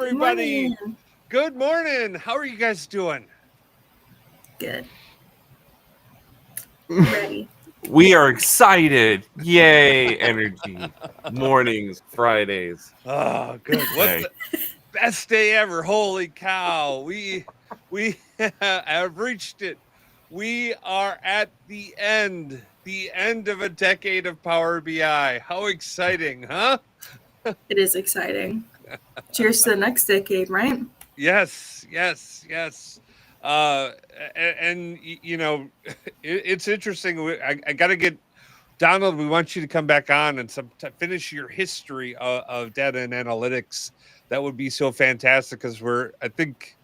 everybody. Morning. Good morning. How are you guys doing? Good. Ready. We are excited. Yay, energy. Mornings, Fridays. Oh, good. What's the best day ever? Holy cow. We have reached it. We are at the end of a decade of Power BI. How exciting, huh? It is exciting. Cheers to the next decade, right? Yes. And you know, it's interesting. I got to get Donald. We want you to come back on and finish your history of data and analytics. That would be so fantastic because I think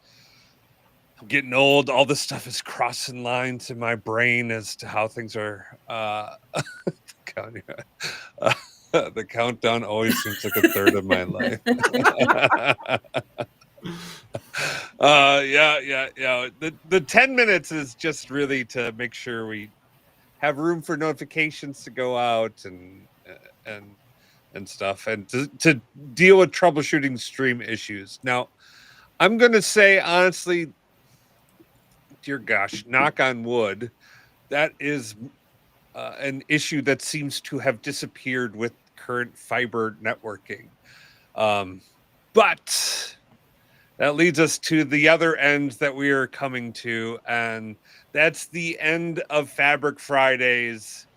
I'm getting old. All this stuff is crossing lines in my brain as to how things are. The countdown always seems like a third of my life. Yeah. The 10 minutes is just really to make sure we have room for notifications to go out and stuff, and to deal with troubleshooting stream issues. Now, I'm gonna say honestly, dear gosh, knock on wood, that is an issue that seems to have disappeared with current fiber networking. But that leads us to the other end that we are coming to, and that's the end of Fabric Fridays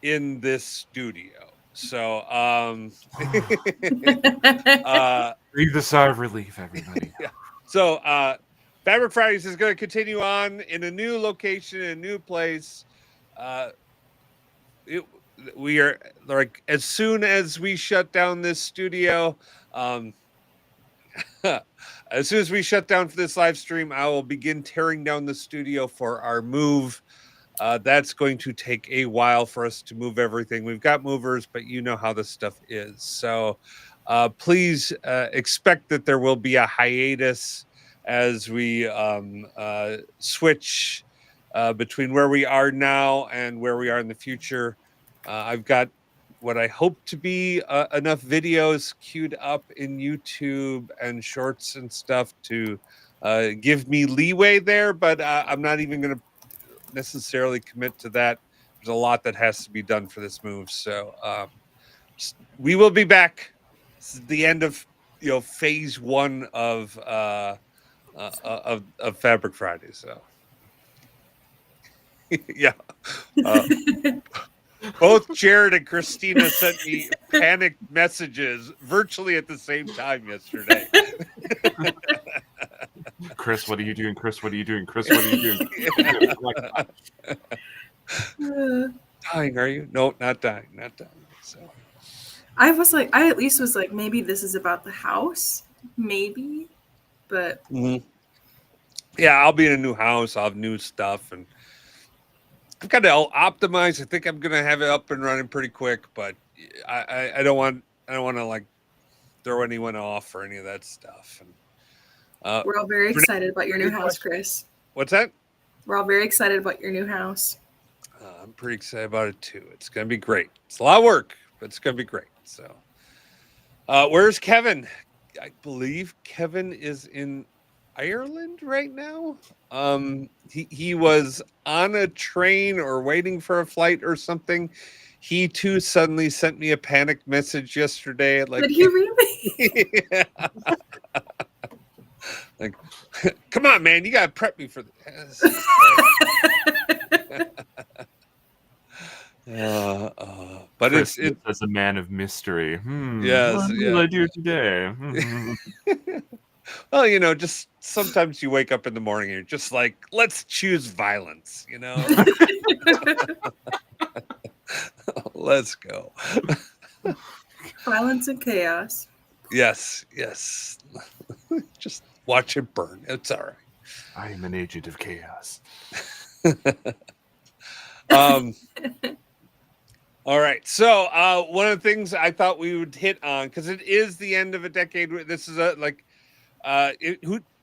in this studio. So, Breathe a sigh of relief, everybody. Yeah. So, Fabric Fridays is going to continue on in a new location, in a new place. We are like, as soon as we shut down this studio, as soon as we shut down for this live stream, I will begin tearing down the studio for our move. That's going to take a while for us to move everything. We've got movers, but you know how this stuff is. So please expect that there will be a hiatus as we switch between where we are now and where we are in the future. I've got what I hope to be enough videos queued up in YouTube and shorts and stuff to give me leeway there, but I'm not even going to necessarily commit to that. There's a lot that has to be done for this move. So we will be back. This is the end of phase one of Fabric Friday. So yeah. Both Jared and Christina sent me panicked messages virtually at the same time yesterday. Chris, what are you doing? Chris, what are you doing? Chris, what are you doing? Dying, are you? No, not dying. So I at least was like, maybe this is about the house, maybe, but yeah, I'll be in a new house. I'll have new stuff, and I've got to optimize. I think I'm gonna have it up and running pretty quick, but I don't want to like throw anyone off or any of that stuff. And we're all very excited about your new house, Chris. What's that? We're all very excited about your new house. I'm pretty excited about it too. It's gonna be great. It's a lot of work, but it's gonna be great. So, where's Kevin? I believe Kevin is in Ireland right now. He was on a train or waiting for a flight or something. He too suddenly sent me a panic message yesterday. Like, did he really? Yeah. Like, come on, man, you gotta prep me for this. But Chris, it's as a man of mystery. Yes, what will I do today? Well, just sometimes you wake up in the morning and you're just like, let's choose violence, Let's go. Violence and chaos. Yes. Just watch it burn. It's all right. I am an agent of chaos. All right. So one of the things I thought we would hit on, because it is the end of a decade. This is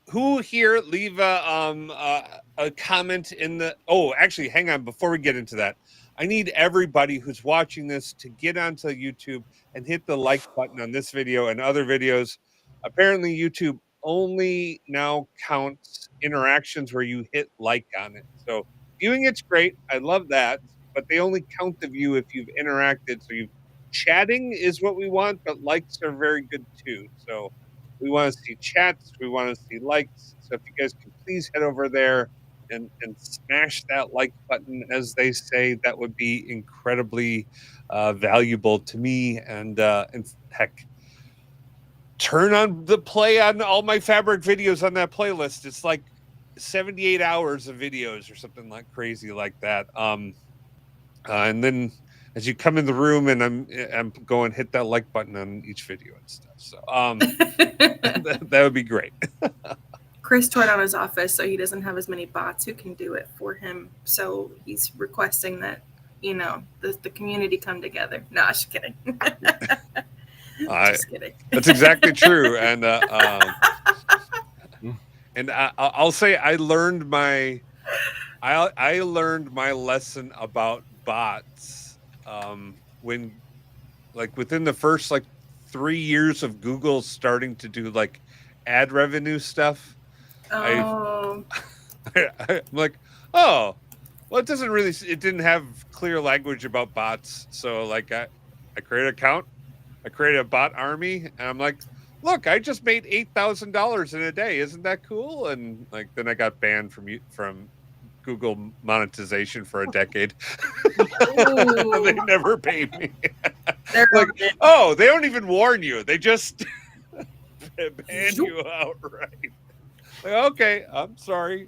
who here leave a comment in the. Oh, actually, hang on. Before we get into that, I need everybody who's watching this to get onto YouTube and hit the like button on this video and other videos. apparently YouTube only now counts interactions where you hit like on it. So viewing it's great. I love that, but they only count the view if you've interacted. So you chatting is what we want, but likes are very good too. So we want to see chats, we want to see likes. So if you guys can please head over there and smash that like button, as they say, that would be incredibly valuable to me. And heck, turn on the play on all my fabric videos on that playlist. It's like 78 hours of videos or something like crazy like that. And then as you come in the room, and I'm going hit that like button on each video and stuff. So that would be great. Chris tore down his office, so he doesn't have as many bots who can do it for him. So he's requesting that, the community come together. No, just kidding. Just kidding. That's exactly true. And I'll say I learned my lesson about bots when, like, within the first 3 years of Google starting to do like ad revenue stuff. Oh. I'm like, oh, well, it didn't have clear language about bots. So like I created an account, I created a bot army, and I'm like, look, I just made $8,000 in a day. Isn't that cool? And then I got banned from Google monetization for a decade. They never paid me. Like, oh, they don't even warn you. They just ban you outright. Like, okay, I'm sorry.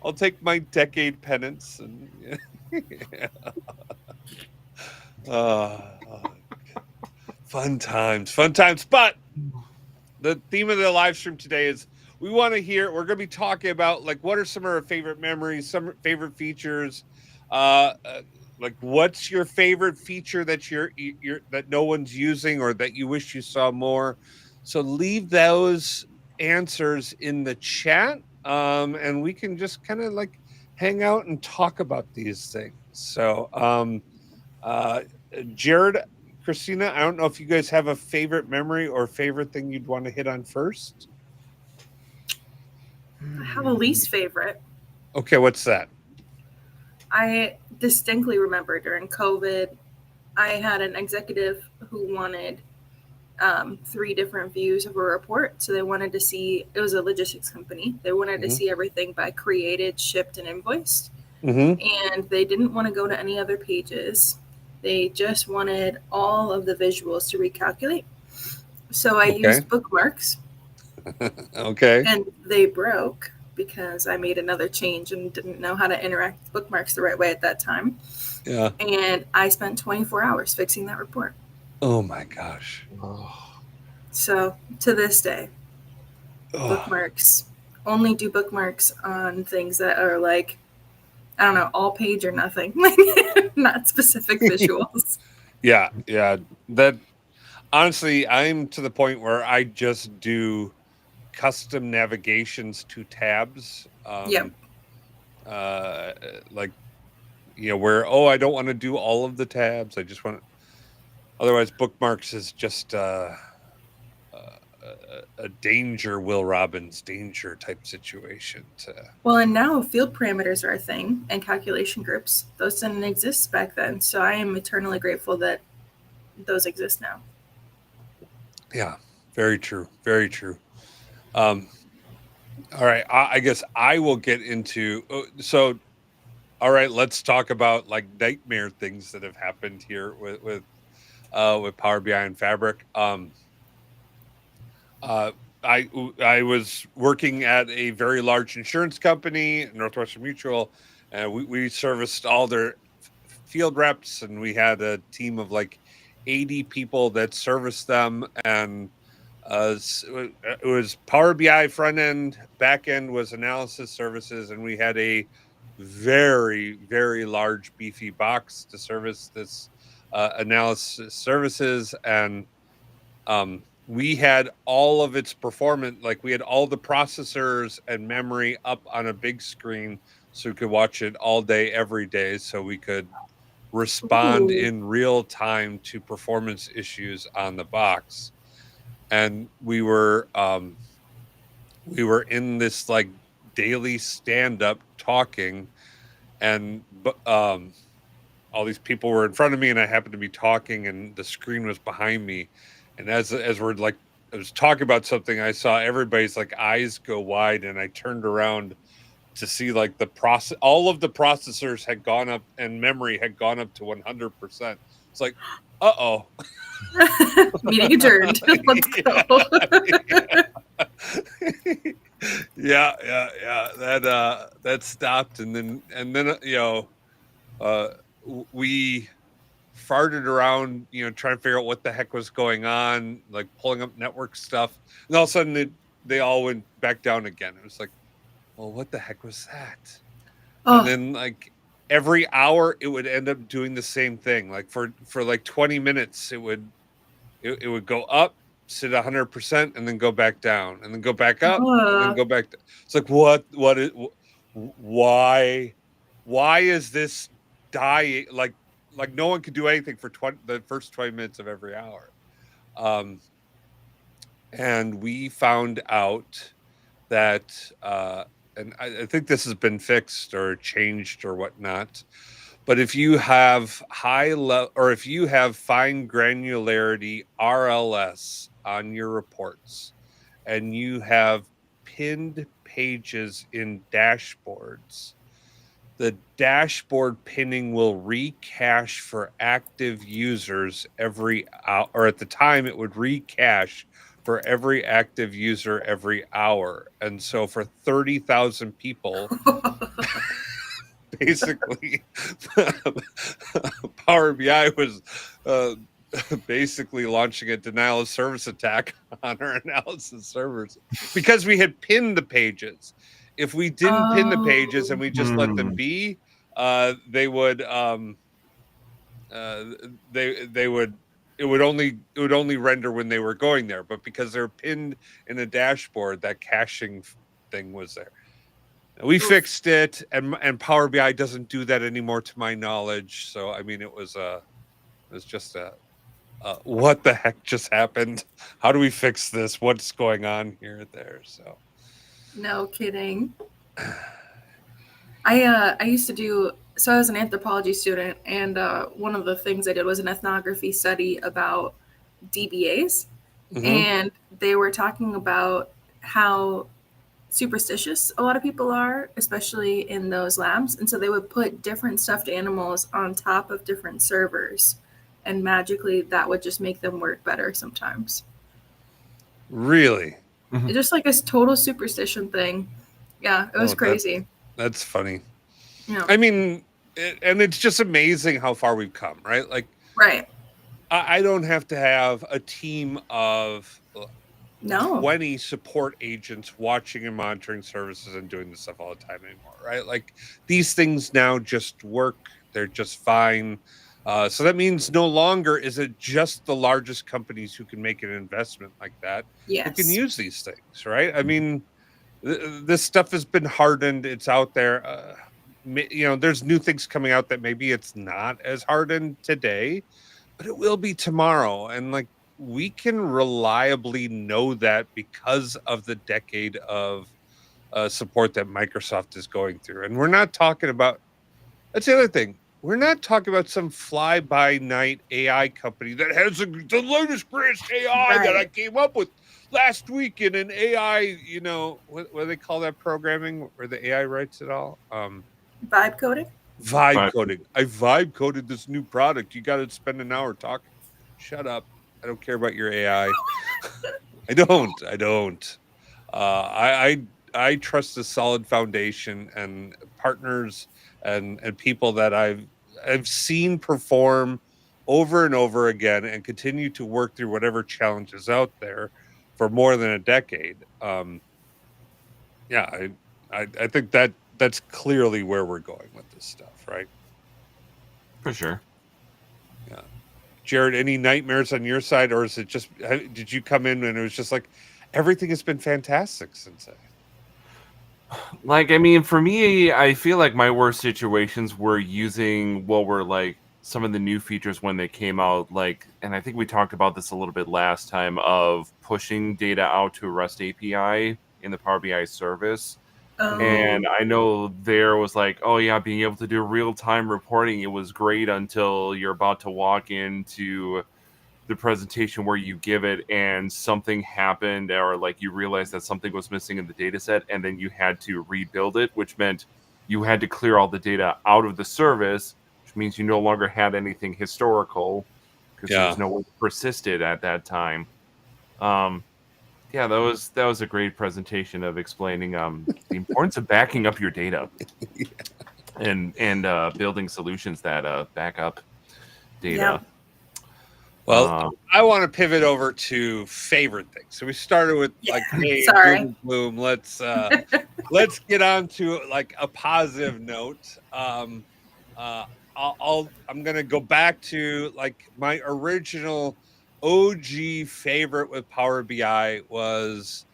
I'll take my decade penance and yeah. Fun times. But the theme of the live stream today is we're going to be talking about what are some of our favorite memories, some favorite features, what's your favorite feature that you're that no one's using or that you wish you saw more. So leave those answers in the chat, and we can just kind of hang out and talk about these things. So Jared, Christina, I don't know if you guys have a favorite memory or favorite thing you'd want to hit on first. I have a least favorite. Okay, what's that? I distinctly remember during COVID, I had an executive who wanted 3 different views of a report. So they wanted to see, it was a logistics company. They wanted to see everything by created, shipped, and invoiced. And they didn't want to go to any other pages. They just wanted all of the visuals to recalculate. So I used bookmarks. Okay. And they broke because I made another change and didn't know how to interact with bookmarks the right way at that time. Yeah. And I spent 24 hours fixing that report. Oh my gosh. So to this day, bookmarks, only do bookmarks on things that are I don't know, all page or nothing, not specific visuals. Yeah. That honestly, I'm to the point where I just do custom navigations to tabs. Where I don't want to do all of the tabs. I just want to, otherwise bookmarks is just a danger, Will Robbins danger type situation. Well, and now field parameters are a thing, and calculation groups. Those didn't exist back then. So I am eternally grateful that those exist now. Yeah, very true. Very true. All right. I guess I will get into, all right, let's talk about nightmare things that have happened here with Power BI and Fabric. I was working at a very large insurance company, Northwestern Mutual, and we serviced all their field reps, and we had a team of 80 people that serviced them. And it was Power BI front end, back end was analysis services, and we had a very, very large beefy box to service this analysis services. And we had all of its performance, we had all the processors and memory up on a big screen so we could watch it all day, every day, so we could respond in real time to performance issues on the box. and we were in this like daily stand up talking, and all these people were in front of me, and I happened to be talking, and the screen was behind me, and as we're like, I was talking about something, I saw everybody's like eyes go wide, and I turned around to see like all of the processors had gone up and memory had gone up to 100%. It's like, uh-oh. Meeting adjourned. Let's Yeah. go. Yeah. That stopped, and then we farted around, trying to figure out what the heck was going on, like pulling up network stuff, and all of a sudden they all went back down again. It was like, well, what the heck was that? Oh, And then like every hour it would end up doing the same thing. Like for like 20 minutes it would go up, sit 100%, and then go back down, and then go back up, and then go back. It's like, why is this dying? Like no one could do anything for the first 20 minutes of every hour. And we found out that, and I think this has been fixed or changed or whatnot, but if you have if you have fine granularity RLS on your reports, and you have pinned pages in dashboards, the dashboard pinning will recache for active users every hour, or at the time it would recache for every active user every hour. And so for 30,000 people, basically, Power BI was basically launching a denial of service attack on our analysis servers because we had pinned the pages. If we didn't pin the pages and we just let them be, they would it would only render when they were going there. But because they're pinned in a dashboard, that caching thing was there. We fixed it, and Power BI doesn't do that anymore, to my knowledge. So I mean, it was just what the heck just happened? How do we fix this? What's going on here there? So no kidding. I used to do, so I was an anthropology student, and one of the things I did was an ethnography study about DBAs, and they were talking about how superstitious a lot of people are, especially in those labs, and so they would put different stuffed animals on top of different servers, and magically that would just make them work better sometimes. Really? It's just like a total superstition thing. Yeah, it was crazy. That's funny. Yeah. I mean, and it's just amazing how far we've come, right? Like, right. I don't have to have a team of 20 support agents watching and monitoring services and doing this stuff all the time anymore, right? Like, these things now just work. They're just fine. So that means no longer is it just the largest companies who can make an investment like that who can use these things, right? I mean, this stuff has been hardened. It's out there. There's new things coming out that maybe it's not as hardened today, but it will be tomorrow. And like, we can reliably know that because of the decade of support that Microsoft is going through. And we're not talking about, that's the other thing. We're not talking about some fly-by-night AI company that has the latest, greatest AI that I came up with last week in an AI, what do they call that programming where the AI writes it all? Vibe coding? Vibe coding. I vibe coded this new product. You got to spend an hour talking. Shut up. I don't care about your AI. I don't. I trust a solid foundation and partners and people that I've seen perform over and over again and continue to work through whatever challenges out there for more than a decade. I think that's clearly where we're going with this stuff, right? For sure. Yeah. Jared, any nightmares on your side, or is it just, did you come in and it was just like everything has been fantastic since then? Like, I mean, for me, I feel like my worst situations were using what were like some of the new features when they came out, like, and I think we talked about this a little bit last time, of pushing data out to a REST API in the Power BI service. Oh, And I know there was like, oh yeah, being able to do real-time reporting, it was great until you're about to walk into the presentation where you give it and something happened, or like you realized that something was missing in the data set, and then you had to rebuild it, which meant you had to clear all the data out of the service, which means you no longer had anything historical because there was Yeah. no way to persist it at that time. Um, yeah, that was a great presentation of explaining the importance of backing up your data and building solutions that back up yep. data. Well, Um, I want to pivot over to favorite things. So we started with Yeah, like, hey, doom sorry. and gloom. Let's get on to like a positive note. Uh, I'm gonna go back to like my original OG favorite with Power BI was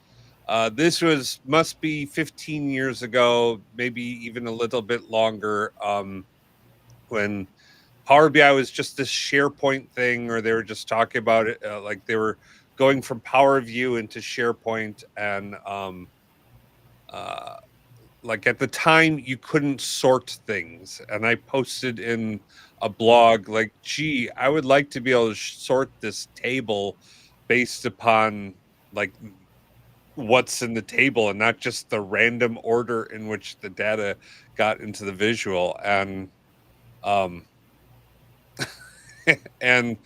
this was must be 15 years ago, maybe even a little bit longer. When Power BI was just this SharePoint thing, or they were just talking about it, like they were going from Power View into SharePoint, and uh, like at the time you couldn't sort things, and I posted in a blog like, "Gee, I would like to be able to sort this table based upon like what's in the table and not just the random order in which the data got into the visual." Um, and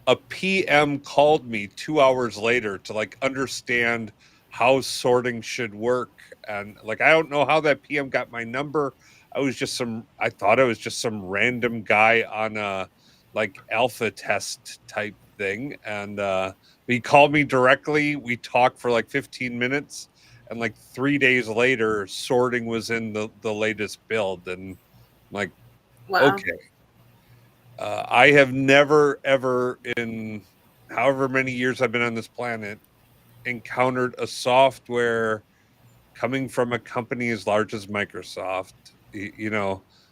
a PM called me 2 hours later to like understand how sorting should work. And like, I don't know how that PM got my number. I thought I was just some random guy on a like alpha test type thing. And he called me directly. We talked for like 15 minutes. And like 3 days later, sorting was in the latest build. And I'm like, Wow. okay. I have never, ever, in however many years I've been on this planet, encountered a software coming from a company as large as Microsoft,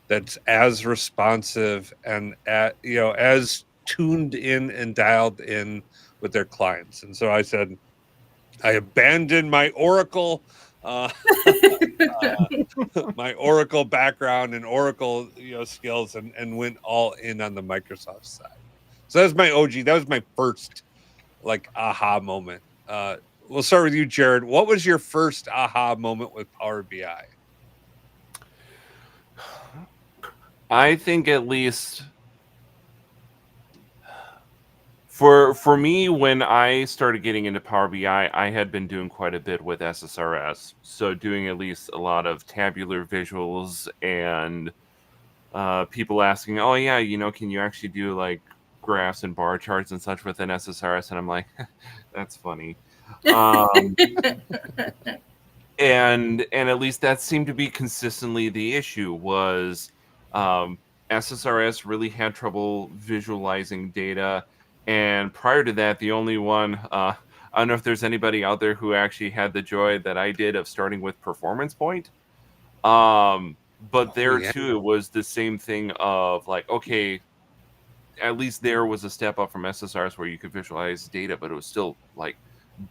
that's as responsive and as tuned in and dialed in with their clients. And so I said, I abandoned my Oracle. Uh, my Oracle background and Oracle skills, and went all in on the Microsoft side. So that's my OG. That was my first like aha moment. We'll start with you, Jared. What was your first aha moment with Power BI? I think at least for me, when I started getting into Power BI, I had been doing quite a bit with SSRS. So doing at least a lot of tabular visuals and people asking, "Oh yeah, can you actually do like graphs and bar charts and such within SSRS?" And I'm like, "That's funny." Um, and at least that seemed to be consistently the issue was um, SSRS really had trouble visualizing data, and prior to that, the only one I don't know if there's anybody out there who actually had the joy that I did of starting with Performance Point. But Oh there yeah, too, it was the same thing of like, okay, at least there was a step up from SSRS where you could visualize data, but it was still like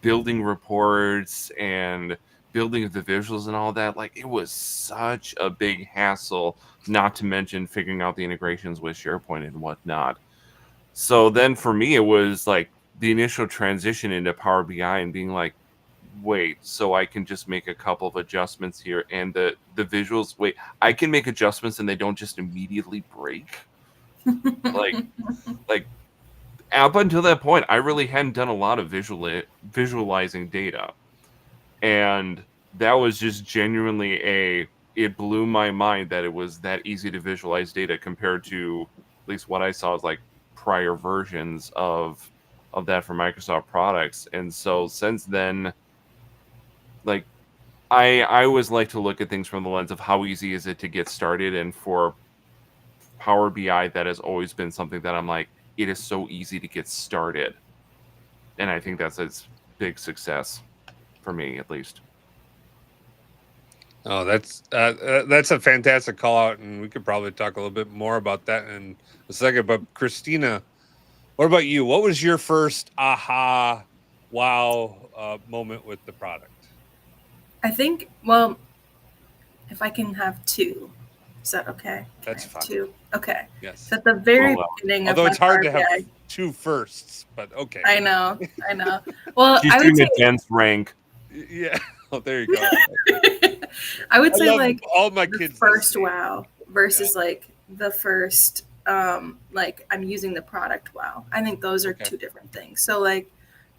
building reports and building the visuals and all that. Like it was such a big hassle, not to mention figuring out the integrations with SharePoint and whatnot. So then for me, it was like the initial transition into Power BI and being like, wait, so I can just make a couple of adjustments here and the visuals, wait, I can make adjustments and they don't just immediately break. Like like up until that point, I really hadn't done a lot of visualizing data, and that was just genuinely it blew my mind that it was that easy to visualize data compared to at least what I saw as like prior versions of that for Microsoft products. And so since then, like I always like to look at things from the lens of how easy is it to get started, and for Power BI, that has always been something that I'm like, it is so easy to get started. And I think that's its big success for me, at least. Oh, that's a fantastic call out, and we could probably talk a little bit more about that in a second. But Christina, what about you? What was your first aha, wow moment with the product? I think, well, if I can have two, is that okay? Can I That's have fine. two? Okay. Yes. So at the very well. beginning of Although my it's hard Power to have BI, two firsts, but okay. I know. Well, She's I would doing say, a dense rank. Yeah. Oh, there you go. I would I say love like all my the kids. first wow versus like the first like I'm using the product wow. I think those are Okay. two different things. So like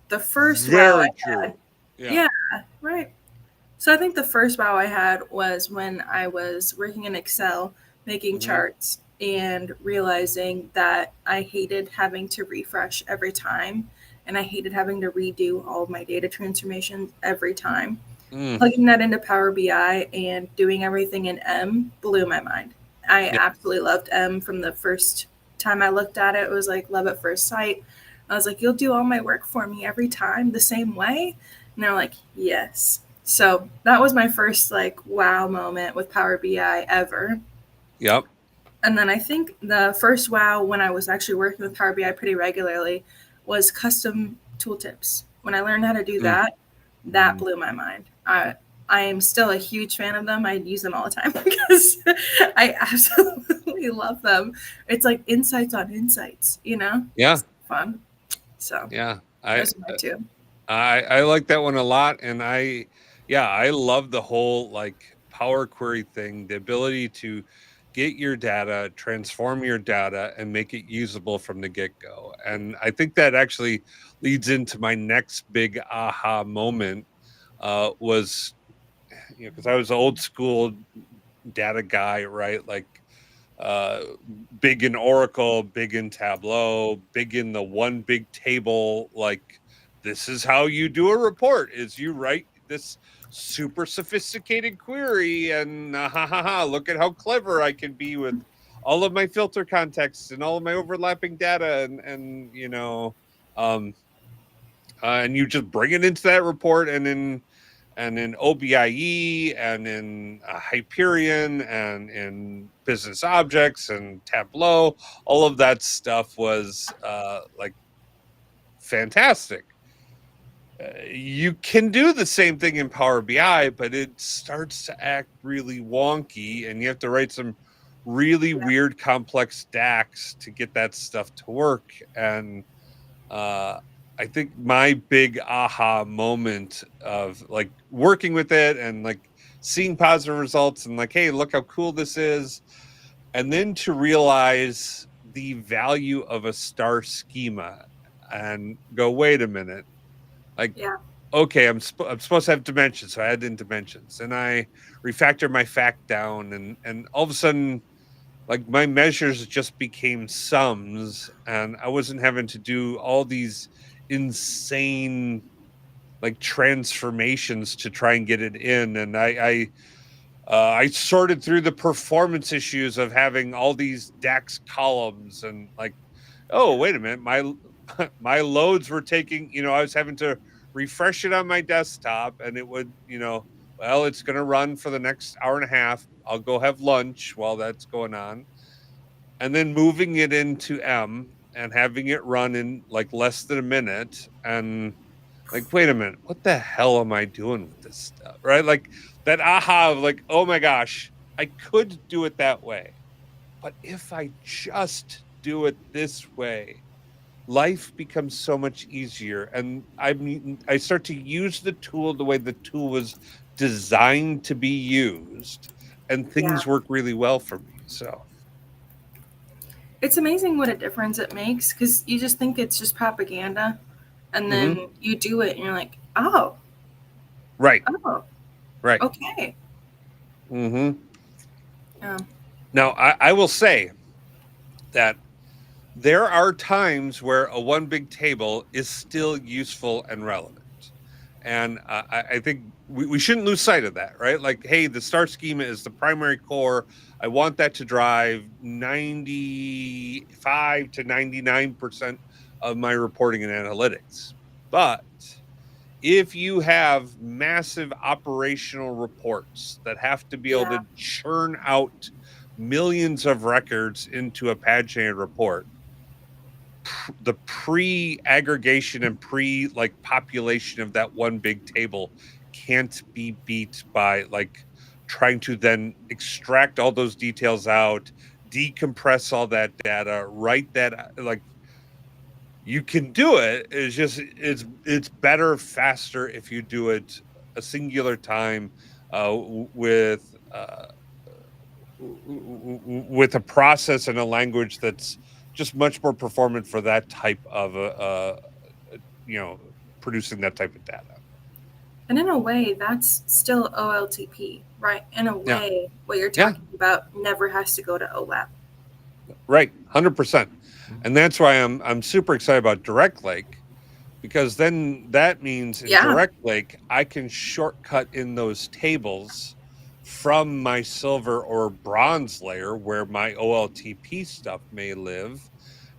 the first wow Very I true. had, Yeah. right. So I think the first wow I had was when I was working in Excel making charts and realizing that I hated having to refresh every time and I hated having to redo all of my data transformations every time. Mm. Plugging that into Power BI and doing everything in M blew my mind. I Yeah. absolutely loved M from the first time I looked at it. It was like love at first sight. I was like, you'll do all my work for me every time the same way? And they're like, yes. So that was my first like wow moment with Power BI ever. Yep. And then I think the first wow when I was actually working with Power BI pretty regularly was custom tooltips. When I learned how to do that, that blew my mind. I am still a huge fan of them. I use them all the time because I absolutely love them. It's like insights on insights, you know? Yeah. It's fun. So Yeah. those are my two. I like that one a lot, and I love the whole like Power Query thing, the ability to get your data, transform your data, and make it usable from the get go. And I think that actually leads into my next big aha moment. Was because I was an old school data guy, right? Like uh big in Oracle, big in Tableau, big in the one big table. Like, this is how you do a report: is you write this super sophisticated query, and look at how clever I can be with all of my filter contexts and all of my overlapping data, um and you just bring it into that report, and in OBIE and in Hyperion and in business objects and Tableau. All of that stuff was like fantastic. You can do the same thing in Power BI, but it starts to act really wonky, and you have to write some really weird, complex DAX to get that stuff to work. And I think my big aha moment of like working with it and like seeing positive results and like, hey, look how cool this is. And then to realize the value of a star schema and go, wait a minute, like, Yeah. okay, I'm supposed to have dimensions. So I add in dimensions and I refactor my fact down, and all of a sudden, like, my measures just became sums, and I wasn't having to do all these insane like transformations to try and get it in. And I sorted through the performance issues of having all these DAX columns, and like, oh, wait a minute, my loads were taking, I was having to refresh it on my desktop, and it would, well, it's going to run for the next hour and a half. I'll go have lunch while that's going on, and then moving it into M and having it run in like less than a minute. And like, wait a minute, what the hell am I doing with this stuff? Right? Like that aha of like, oh my gosh, I could do it that way. But if I just do it this way, life becomes so much easier. And I start to use the tool the way the tool was designed to be used, and Yeah. things work really well for me. So It's amazing what a difference it makes because you just think it's just propaganda and then you do it and you're like, oh, right. Right. okay. Mm-hmm. Yeah. Now, I will say that there are times where a one big table is still useful and relevant. And I think we shouldn't lose sight of that, right? Like, hey, the star schema is the primary core. I want that to drive 95 to 99% of my reporting and analytics. But if you have massive operational reports that have to be able to churn out millions of records into a paginated report, the pre-aggregation and like population of that one big table can't be beat by like trying to then extract all those details out, decompress all that data, write that like you can do it. It's just it's better, faster if you do it a singular time with a process and a language that's just much more performant for that type of producing that type of data. And in a way, that's still OLTP, right? In a way, what you're talking about never has to go to OLAP. Right, 100%. And that's why I'm super excited about Direct Lake, because then that means in Direct Lake, I can shortcut in those tables from my silver or bronze layer where my OLTP stuff may live.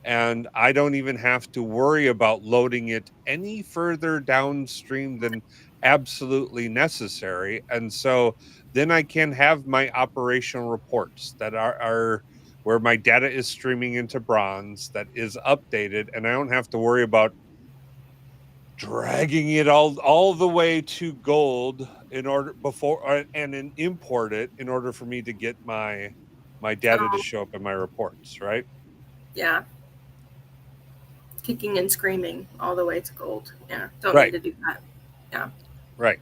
And I don't even have to worry about loading it any further downstream than absolutely necessary. And so then I can have my operational reports that are where my data is streaming into bronze that is updated, and I don't have to worry about dragging it all the way to gold in order before and then import it in order for me to get my data to show up in my reports, right? Yeah. Kicking and screaming all the way to gold. Yeah. Don't need to do that. Yeah. Right.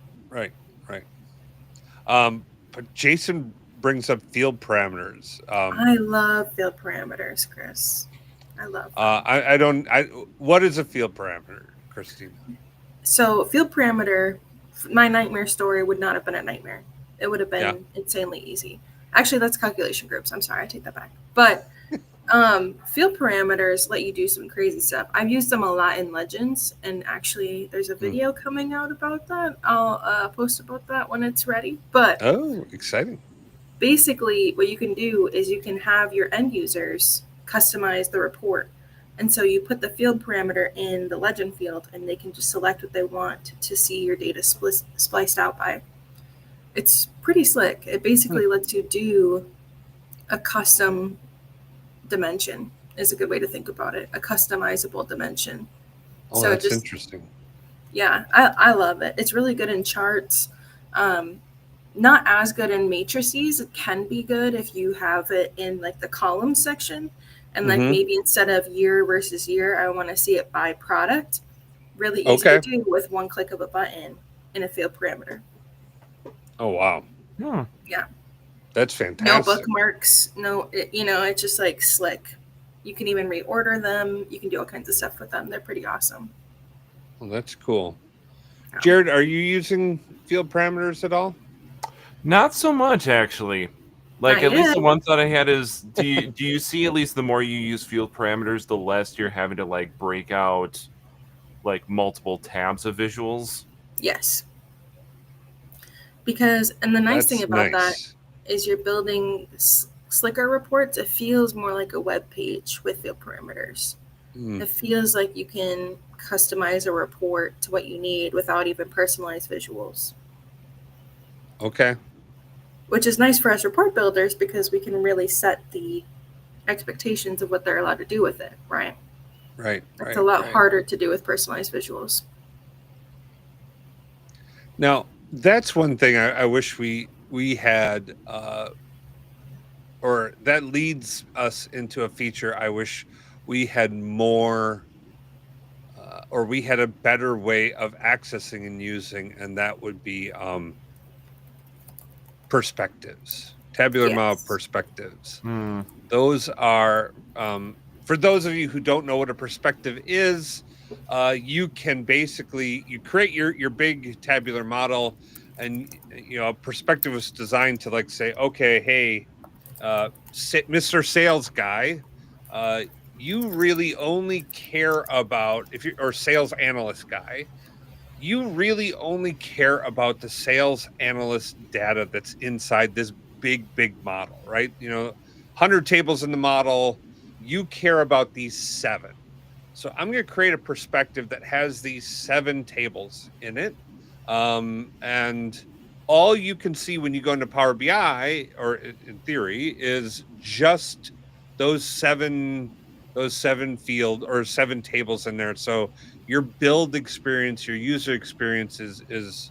But Jason brings up field parameters. I love field parameters, Chris. I love them. What is a field parameter, Christina? So field parameter, my nightmare story would not have been a nightmare. It would have been insanely easy. Actually, that's calculation groups. I'm sorry, I take that back. But field parameters let you do some crazy stuff. I've used them a lot in Legends, and actually there's a video coming out about that. I'll post about that when it's ready. But exciting. Basically, what you can do is you can have your end users customize the report. And so you put the field parameter in the legend field, and they can just select what they want to see your data spliced out by. It's pretty slick. It basically lets you do a custom dimension, is a good way to think about it. A customizable dimension. So that's interesting. Yeah, I love it. It's really good in charts. Not as good in matrices. It can be good if you have it in like the column section. And like maybe instead of year versus year, I want to see it by product. Really easy to do with one click of a button in a field parameter. Oh, wow. Yeah. That's fantastic. No bookmarks. It's just like slick. You can even reorder them. You can do all kinds of stuff with them. They're pretty awesome. Well, that's cool. Yeah. Jared, are you using field parameters at all? Not so much, actually. Like, at least the one thought I had is, do you see at least the more you use field parameters, the less you're having to, like, break out, like, multiple tabs of visuals? Yes. Because, and the nice thing about that is you're building slicker reports. It feels more like a web page with field parameters. It feels like you can customize a report to what you need without even personalized visuals. Okay. Which is nice for us report builders because we can really set the expectations of what they're allowed to do with it, right? Right. It's a lot harder to do with personalized visuals. Now, that's one thing I wish we had, or that leads us into a feature I wish we had more, or we had a better way of accessing and using, and that would be perspectives, tabular model perspectives. Those are, for those of you who don't know what a perspective is, you can basically, you create your big tabular model, and perspective was designed to like say, okay, hey, Mr. Sales Guy, you really only care about or sales analyst guy, you really only care about the sales analyst data that's inside this big model, right? 100 tables in the model. You care about these 7. So I'm going to create a perspective that has these 7 tables in it. And all you can see when you go into Power BI, or in theory, is just those 7 field or 7 tables in there. So your build experience, your user experience is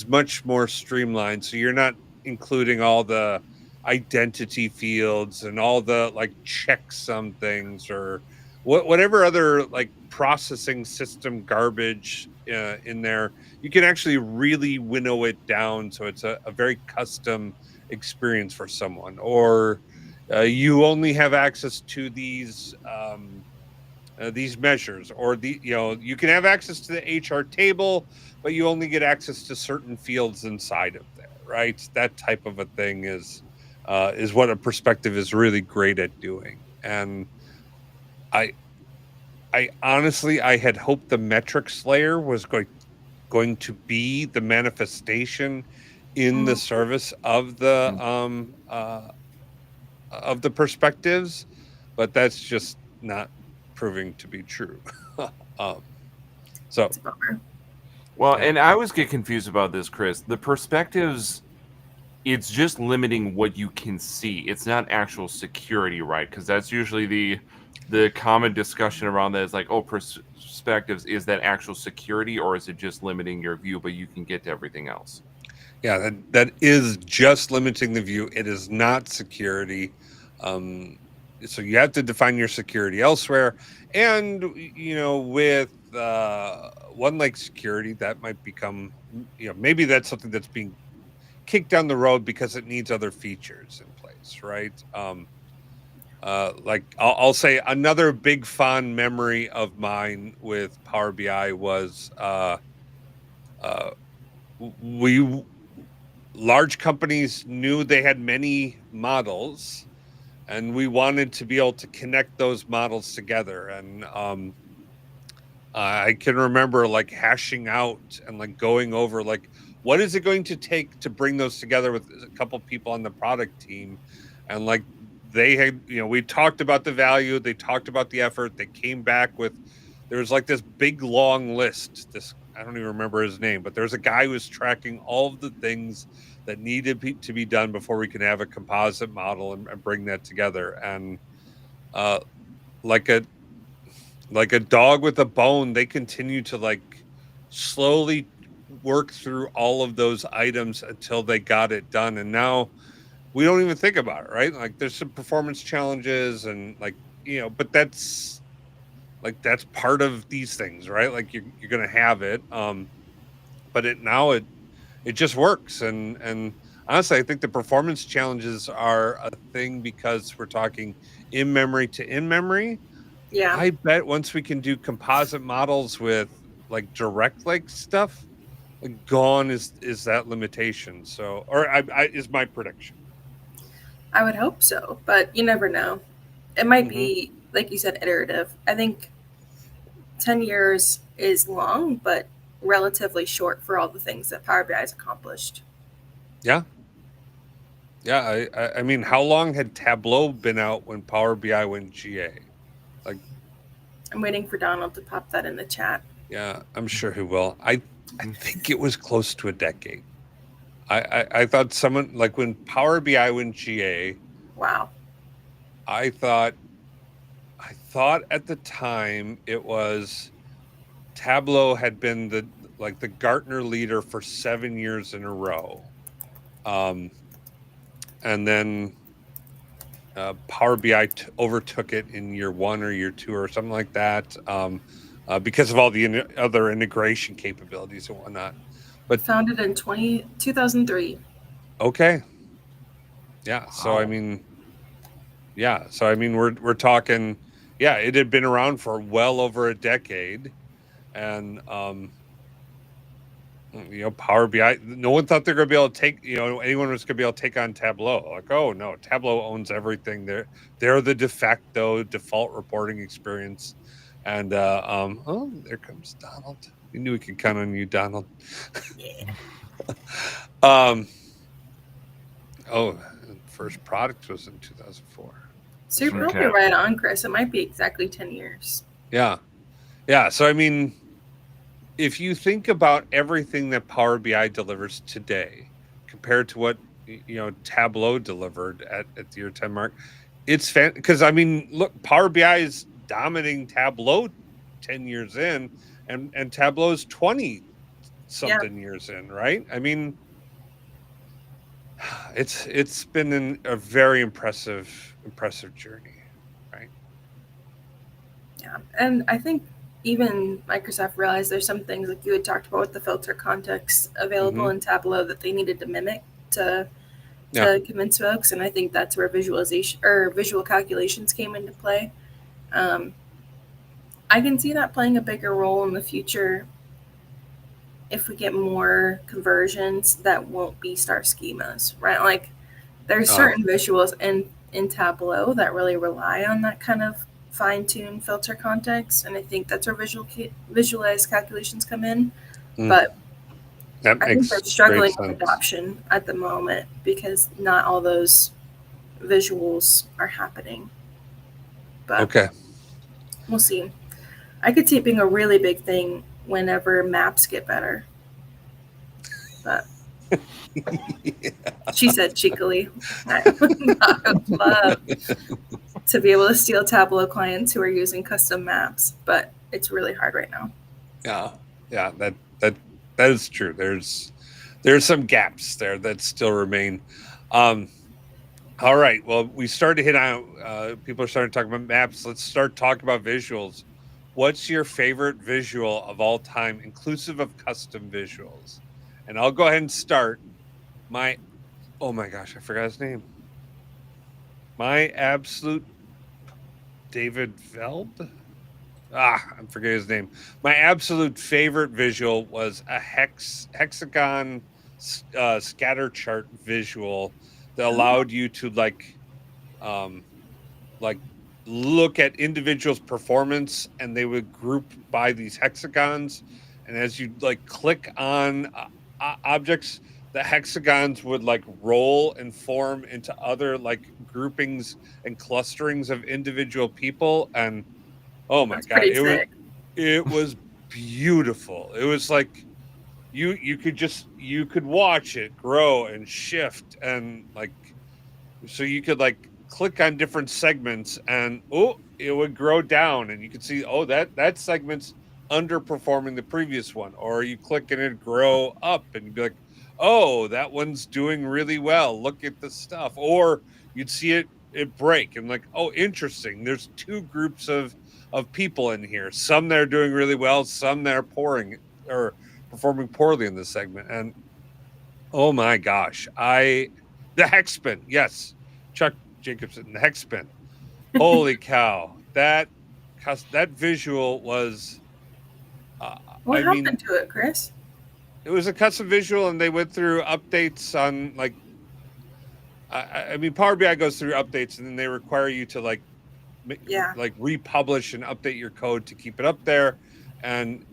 much more streamlined. So you're not including all the identity fields and all the like checksum things or whatever other like processing system garbage in there. You can actually really winnow it down so it's a very custom experience for someone. Or you only have access to these measures, or you can have access to the HR table, but you only get access to certain fields inside of there, right? That type of a thing is what a perspective is really great at doing. And I I honestly I had hoped the metrics layer was going to be the manifestation in the service of the perspectives, but that's just not proving to be true. um, so It's a bummer. Well, Yeah. and I always get confused about this, Chris. The perspectives, it's just limiting what you can see. It's not actual security, right? Because that's usually the common discussion around that is like, oh, perspectives, is that actual security or is it just limiting your view, but you can get to everything else? Yeah, that is just limiting the view. It is not security. Um, so you have to define your security elsewhere. And with one like security, that might become maybe that's something that's being kicked down the road because it needs other features in place, right? Like I'll say another big fond memory of mine with Power BI was uh, we large companies knew they had many models, and we wanted to be able to connect those models together. And I can remember like hashing out and like going over like what is it going to take to bring those together with a couple people on the product team. And like they had, we talked about the value, they talked about the effort, they came back with there was like this big long list. This I don't even remember his name, but there's a guy who was tracking all of the things that needed to be done before we can have a composite model and bring that together. And uh, like a dog with a bone, they continue to like slowly work through all of those items until they got it done. And now we don't even think about it, right? Like there's some performance challenges and like, but that's part of these things, right? Like you're gonna have it. But it just works. And honestly, I think the performance challenges are a thing because we're talking in memory to in memory. Yeah. I bet once we can do composite models with like direct like stuff, like gone is that limitation. So, or I is my prediction. I would hope so, but you never know. It might Mm-hmm. be, like you said, iterative. I think 10 years is long, but relatively short for all the things that Power BI has accomplished. Yeah, yeah. I mean, how long had Tableau been out when Power BI went GA? Like, I'm waiting for Donald to pop that in the chat. yeah, I'm sure he will. I think it was close to a decade. I thought someone like when Power BI went GA, Wow. I thought at the time it was Tableau had been the Gartner leader for 7 years in a row. And then Power BI overtook it in year 1 or year 2 or something like that, because of all the other integration capabilities and whatnot. But Founded in 2003. okay, yeah. So I Wow. mean, we're talking, yeah, it had been around for well over a decade, and Power BI. No one thought they're going to be able to take. Anyone was going to be able to take on Tableau. Like, oh no, Tableau owns everything. They're the de facto default reporting experience. And oh, there comes Donald. We knew we could count on you, Donald. Yeah. Oh, first product was in 2004. So you're probably right on, Chris. It might be exactly 10 years. Yeah, Yeah. So, I mean, if you think about everything that Power BI delivers today compared to what Tableau delivered at the year 10 mark, it's because I mean, look, Power BI is dominating Tableau 10 years in, and Tableau's 20 Yeah. something years in, right? I mean, it's been a very impressive journey, right? Yeah. And I think even Microsoft realized there's some things like you had talked about with the filter context available in Tableau that they needed to mimic to convince folks. And I think that's where visualization or visual calculations came into play. I can see that playing a bigger role in the future if we get more conversions that won't be star schemas, right? Like there's certain visuals in Tableau that really rely on that kind of fine-tuned filter context, and I think that's where visualized calculations come in. But that I think they're makes struggling great with sense. adoption at the moment because not all those visuals are happening. But Okay. we'll see. I could see it being a really big thing whenever maps get better. But she said cheekily, I would love to be able to steal Tableau clients who are using custom maps, but it's really hard right now. Yeah, that is true. There's some gaps there that still remain. All right. Well, we started to hit on people are starting to talk about maps. Let's start talking about visuals. What's your favorite visual of all time, inclusive of custom visuals? And I'll go ahead and start. Oh my gosh, I forgot his name. My absolute David Veld. I'm forgetting his name. My absolute favorite visual was a hexagon scatter chart visual that allowed you to um, like look at individuals' performance, and they would group by these hexagons. And as you click on objects, the hexagons would roll and form into other groupings and clusterings of individual people. And oh my That's god, pretty sick. it was beautiful. It was like you could watch it grow and shift, and so you could click on different segments, and it would grow down, and you could see that segment's underperforming the previous one. Or you click and it grow up, and you'd be like, oh, that one's doing really well, look at the stuff. Or you'd see it break, and oh, interesting, there's two groups of people in here, some that are doing really well, some that are pouring or performing poorly in this segment. And oh my gosh, the hex spin, yes, Chuck Jacobson, the hex spin. Holy cow, that visual was. What happened to it, Chris? It was a custom visual, and they went through updates on I mean, Power BI goes through updates, and then they require you to republish and update your code to keep it up there. And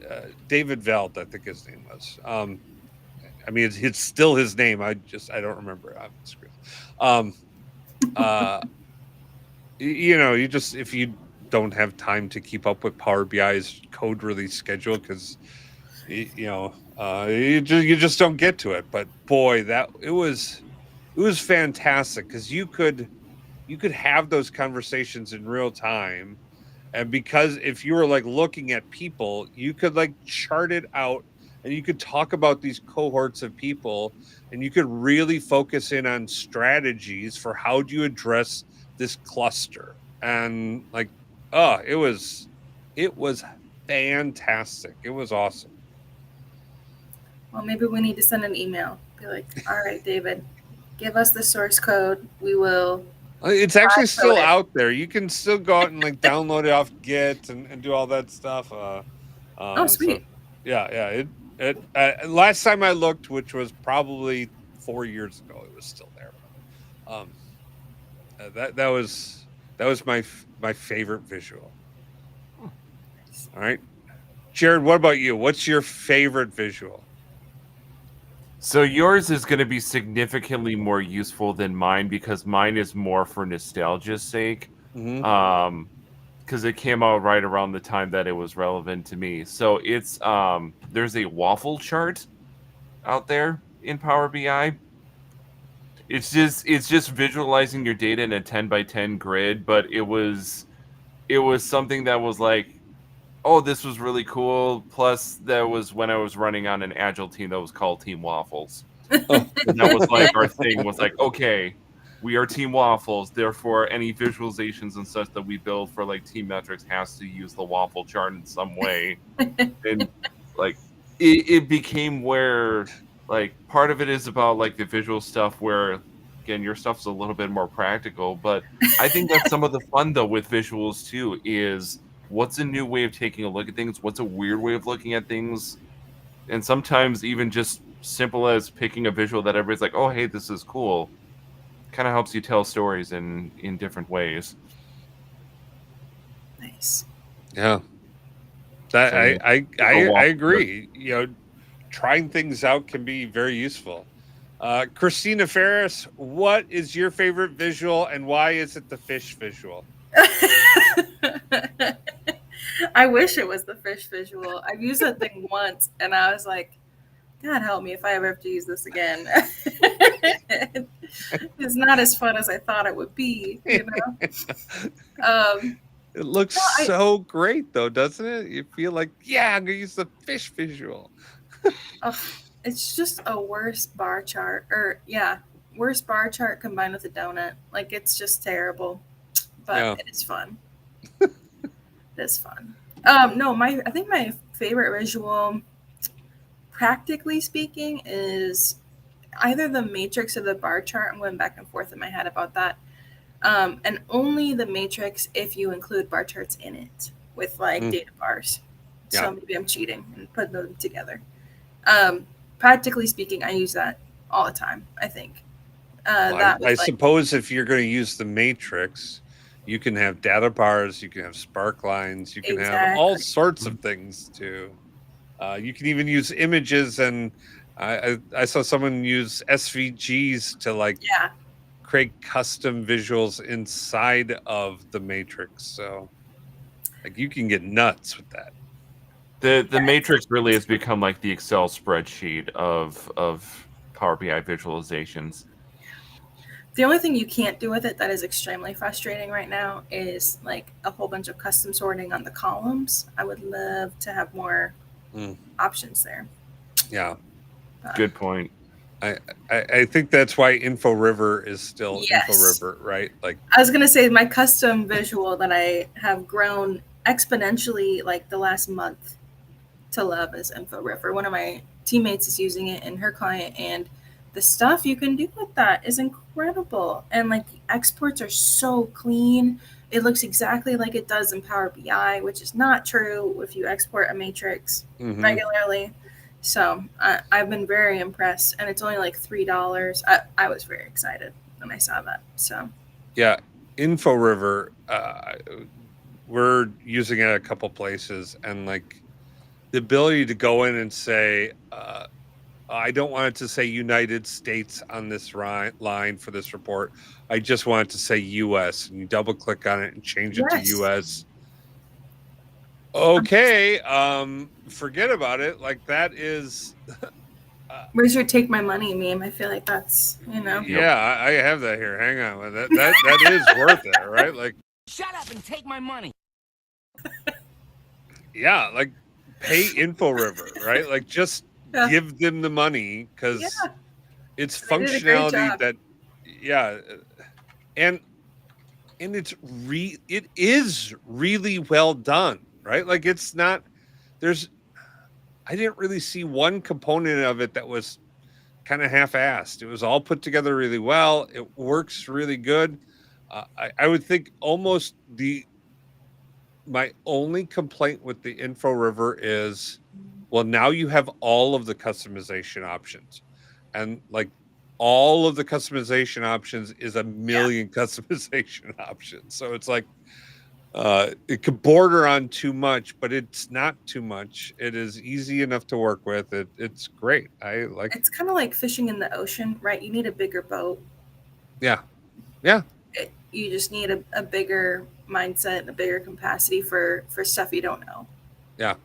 David Veld, I think his name was. I mean, it's still his name. I don't remember it on the screen. You just, if you don't have time to keep up with Power BI's code release schedule, because you just don't get to it. But boy, it was fantastic, because you could have those conversations in real time. And because if you were looking at people, you could chart it out, and you could talk about these cohorts of people, and you could really focus in on strategies for how do you address this cluster. And it was fantastic. It was awesome. Well, maybe we need to send an email. Be like, all right, David, give us the source code. We will. It's actually still out there. You can still go out and download it off Git and do all that stuff. Oh, sweet. So, yeah. Last time I looked, which was probably 4 years ago, it was still there. But that was my favorite visual. All right, Jared, what about you? What's your favorite visual? So yours is going to be significantly more useful than mine, because mine is more for nostalgia's sake. Mm-hmm. because it came out right around the time that it was relevant to me. So it's there's a waffle chart out there in Power BI. It's just visualizing your data in a 10 by 10 grid, but it was something that was like, oh, this was really cool. Plus, that was when I was running on an agile team that was called Team Waffles. Oh. And that was like our thing was like, okay, we are Team Waffles. Therefore, any visualizations and such that we build for like team metrics has to use the waffle chart in some way. And like it became where like part of it is about like the visual stuff where again your stuff's a little bit more practical, but I think that's some of the fun though with visuals too is what's a new way of taking a look at things, what's a weird way of looking at things, and sometimes even just simple as picking a visual that everybody's like, oh hey, this is cool, kind of helps you tell stories in different ways. Nice. Yeah. That So, I agree. You know, trying things out can be very useful. Christina Ferris, what is your favorite visual and why is it the fish visual? I wish it was the fish visual. I've used that thing once and I was like, God help me if I ever have to use this again. It's not as fun as I thought it would be, you know? It looks so great though, doesn't it? You feel like, yeah, I'm gonna use the fish visual. It's just a worse bar chart, worse bar chart combined with a donut. Like it's just terrible, but it is fun. It is fun. No, I think my favorite visual, practically speaking, is either the matrix or the bar chart. I'm going back and forth in my head about that. And only the matrix if you include bar charts in it with like data bars. Yeah. So maybe I'm cheating and putting them together. Practically speaking, I use that all the time, I think. I suppose if you're going to use the matrix, you can have data bars, you can have spark lines, you can have all sorts of things too. You can even use images, and I saw someone use SVGs to like create custom visuals inside of the matrix. So like you can get nuts with that. The matrix really has become like the Excel spreadsheet of Power BI visualizations. The only thing you can't do with it that is extremely frustrating right now is like a whole bunch of custom sorting on the columns. I would love to have more options there. Yeah. Good point. I think that's why Info River is still Info River, right? Like I was gonna say my custom visual that I have grown exponentially like the last month to love is Info River. One of my teammates is using it in her client, and the stuff you can do with that is incredible. And like the exports are so clean. It looks exactly like it does in Power BI, which is not true if you export a matrix regularly. So I've been very impressed, and it's only like $3. I was very excited when I saw that. So yeah, Info River, we're using it at a couple places, and like the ability to go in and say, I don't want it to say United States on this line for this report. I just want it to say US, and you double click on it and change it to US. Okay, forget about it. Like that is where's your take my money meme? I feel like that's, you know. Yeah, I have that here. Hang on. That is worth it, right? Like shut up and take my money. Yeah, like pay Info River, right? Like just give them the money because it's functionality that and it is really well done, right? Like it's not I didn't really see one component of it that was kind of half-assed. It was all put together really well. It works really good. I would think almost my only complaint with the Info River is, well, now you have all of the customization options, and like all of the customization options is a million customization options. So it's like it could border on too much, but it's not too much. It is easy enough to work with. It's great. I like. It's kind of like fishing in the ocean, right? You need a bigger boat. Yeah. You just need a bigger mindset, a bigger capacity for stuff you don't know. Yeah.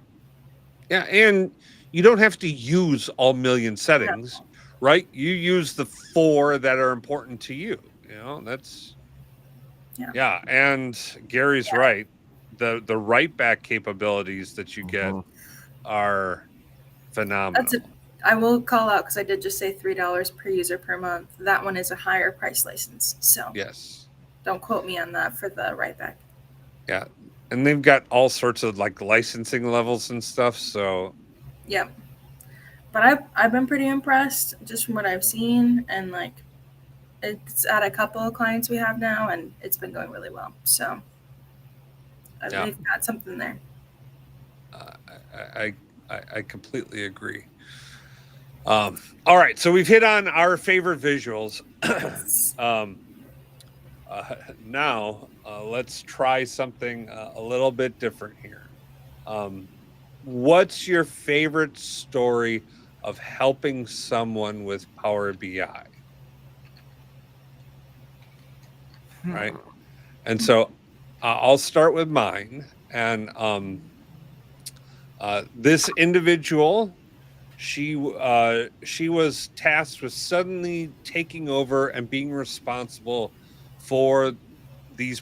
Yeah, and you don't have to use all million settings, right? You use the 4 that are important to you. You know, that's yeah. And Gary's right. The write back capabilities that you get are phenomenal. I will call out because I did just say $3 per user per month. That one is a higher price license, so Yes. don't quote me on that for the write back. Yeah, and they've got all sorts of like licensing levels and stuff. So yeah, but I've been pretty impressed just from what I've seen, and like it's at a couple of clients we have now, and it's been going really well. So they've got something there. I completely agree. All right, so we've hit on our favorite visuals. Now let's try something a little bit different here. What's your favorite story of helping someone with Power BI? Right. And so I'll start with mine. And this individual, she was tasked with suddenly taking over and being responsible for these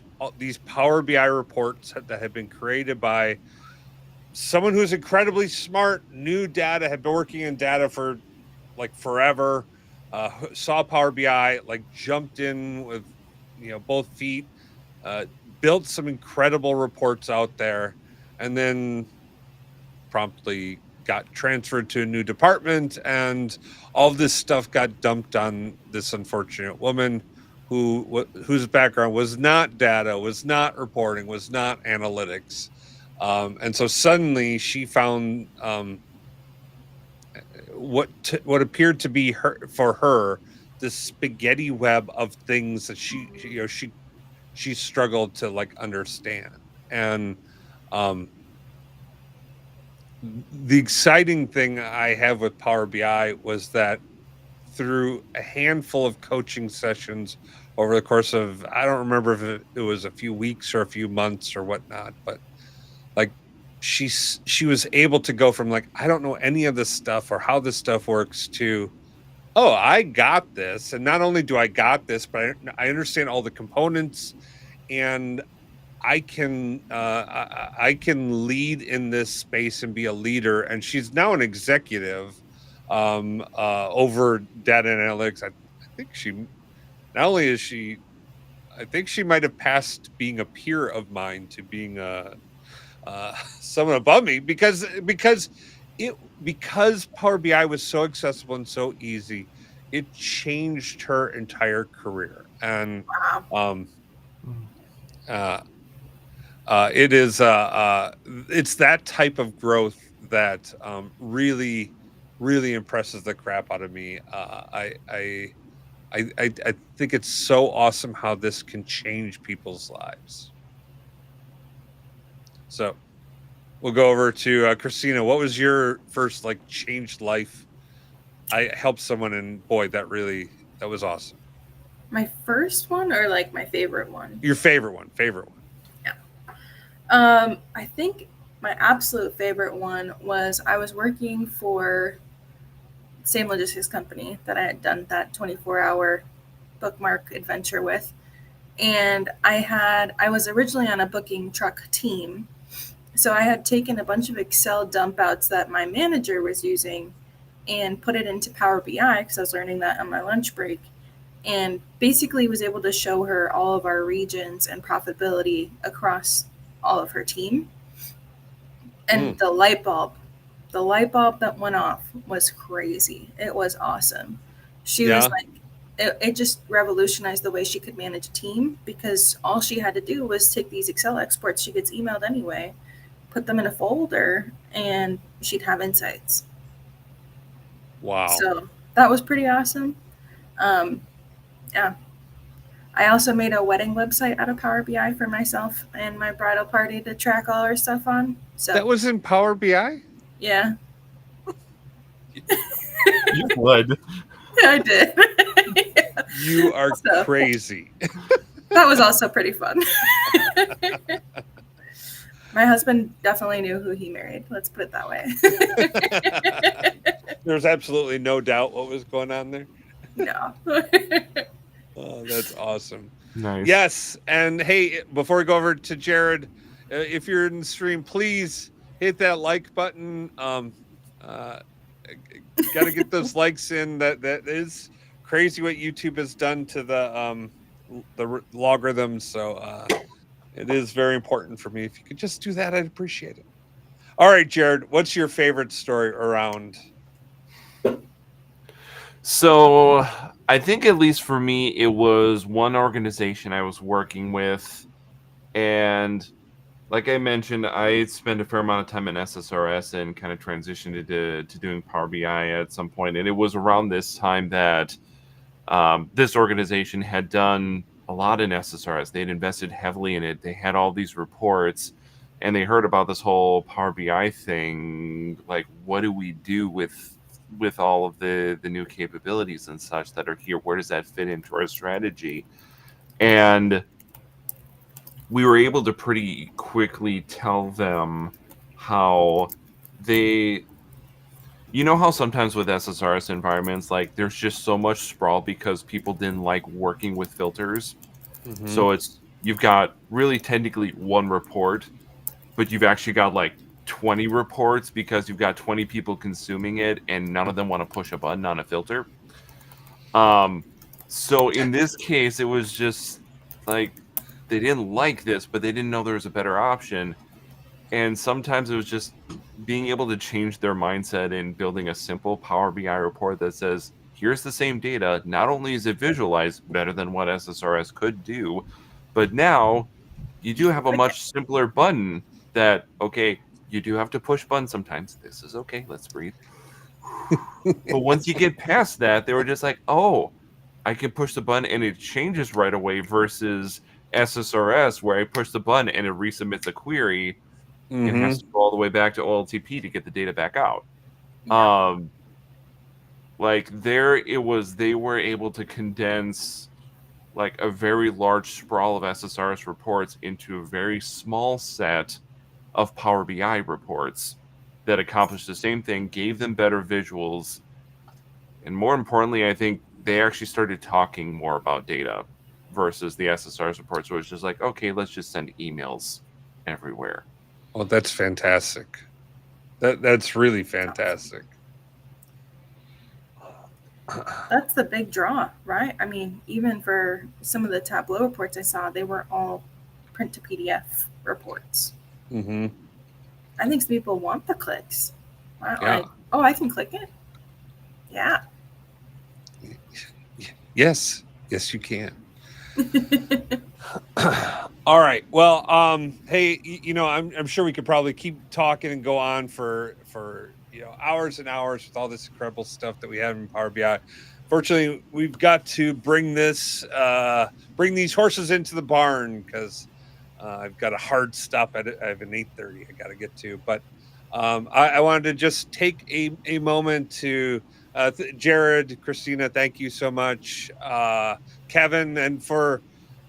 Power BI reports that had been created by someone who's incredibly smart, knew data, had been working in data for like forever, saw Power BI, like jumped in with both feet, built some incredible reports out there, and then promptly got transferred to a new department, and all this stuff got dumped on this unfortunate woman whose background was not data, was not reporting, was not analytics. And so suddenly she found what appeared to be for her this spaghetti web of things that she struggled to like understand. And the exciting thing I have with Power BI was that through a handful of coaching sessions over the course of, I don't remember if it was a few weeks or a few months or whatnot, but like she was able to go from like, I don't know any of this stuff or how this stuff works to, oh, I got this. And not only do I got this, but I understand all the components, and I can lead in this space and be a leader. And she's now an executive over data analytics. I think I think she might have passed being a peer of mine to being someone above me because Power BI was so accessible and so easy, it changed her entire career. And it is it's that type of growth that really impresses the crap out of me. I think it's so awesome how this can change people's lives. So we'll go over to Christina. What was your first like changed life? I helped someone, and boy, that was awesome. My first one or like my favorite one? Your favorite one. Yeah. I think my absolute favorite one was I was working for the same logistics company that I had done that 24-hour bookmark adventure with. And I was originally on a booking truck team. So I had taken a bunch of Excel dump outs that my manager was using and put it into Power BI because I was learning that on my lunch break, and basically was able to show her all of our regions and profitability across all of her team. And the light bulb that went off was crazy. It was awesome. She was like, it just revolutionized the way she could manage a team, because all she had to do was take these Excel exports she gets emailed anyway, put them in a folder, and she'd have insights. Wow. So that was pretty awesome. Yeah. I also made a wedding website out of Power BI for myself and my bridal party to track all our stuff on. So that was in Power BI? Yeah. You would. I did. You are crazy. That was also pretty fun. My husband definitely knew who he married. Let's put it that way. There's absolutely no doubt what was going on there. No. Oh, that's awesome. Nice. Yes, and hey, before we go over to Jared, if you're in the stream, please hit that like button. Uh, Got to get those likes in. That is crazy what YouTube has done to the logarithms. So it is very important for me. If you could just do that, I'd appreciate it. All right, Jared, what's your favorite story around? So I think at least for me, it was one organization I was working with, and like I mentioned, I spent a fair amount of time in SSRS and kind of transitioned to doing Power BI at some point. And it was around this time that this organization had done a lot in SSRS. They'd invested heavily in it. They had all these reports, and they heard about this whole Power BI thing. Like, what do we do with all of the new capabilities and such that are here? Where does that fit into our strategy? And we were able to pretty quickly tell them how they, you know how sometimes with SSRS environments, like there's just so much sprawl because people didn't like working with filters. Mm-hmm. So you've got really technically one report, but you've actually got like 20 reports because you've got 20 people consuming it and none of them want to push a button on a filter. So in this case, it was just like they didn't like this, but they didn't know there was a better option. And sometimes it was just being able to change their mindset and building a simple Power BI report that says, here's the same data. Not only is it visualized better than what SSRS could do, but now you do have a much simpler button that, okay, you do have to push buttons sometimes. This is okay. Let's breathe. But once you get past that, they were just like, oh, I can push the button and it changes right away versus SSRS where I push the button and it resubmits a query and has to go all the way back to OLTP to get the data back out. Yeah. Like there it was, they were able to condense like a very large sprawl of SSRS reports into a very small set of Power BI reports that accomplished the same thing, gave them better visuals, and more importantly, I think they actually started talking more about data versus the SSRS reports, where it's just like, okay, let's just send emails everywhere. Oh, that's fantastic. That's really fantastic. That's the big draw, right? I mean, even for some of the Tableau reports I saw, they were all print to PDF reports. Mm-hmm. I think some people want the clicks. Yeah. Like, oh, I can click it. Yeah. Yes, you can. All right. Well, hey, I'm sure we could probably keep talking and go on for hours and hours with all this incredible stuff that we have in Power BI. Fortunately, we've got to bring these horses into the barn because I've got a hard stop I have an 8:30 I got to get to. But I wanted to just take a moment to Jared, Christina, thank you so much, Kevin, and for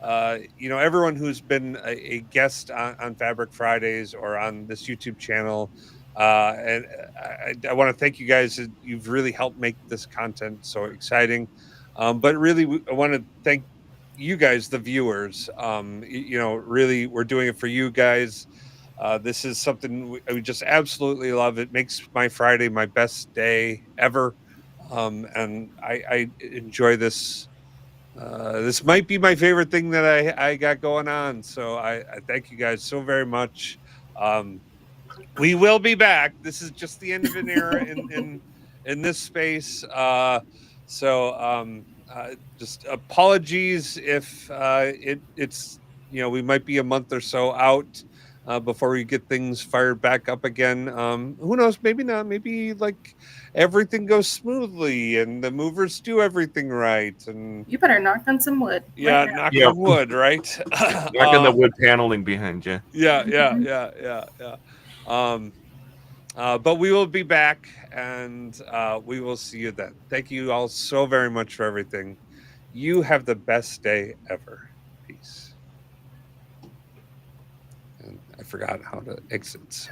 everyone who's been a guest on Fabric Fridays or on this YouTube channel. And I want to thank you guys. You've really helped make this content so exciting. But really, I want to thank you guys, the viewers. Really, we're doing it for you guys. This is something we just absolutely love. It makes my Friday my best day ever. And I enjoy this. This might be my favorite thing that I got going on. So I thank you guys so very much. We will be back. This is just the end of an era in this space. Just apologies if it's we might be a month or so out before we get things fired back up again. Who knows? Maybe not. Maybe like everything goes smoothly and the movers do everything right. And you better knock on some wood. yeah, right now. knock on wood, right? Knock on the wood paneling behind you. Yeah. But we will be back and we will see you then. Thank you all so very much for everything. You have the best day ever. Peace. forgot how to exit.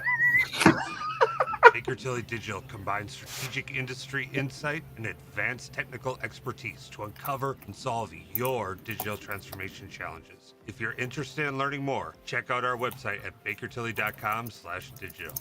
Baker Tilly Digital combines strategic industry insight and advanced technical expertise to uncover and solve your digital transformation challenges. If you're interested in learning more, check out our website at bakertilly.com/digital.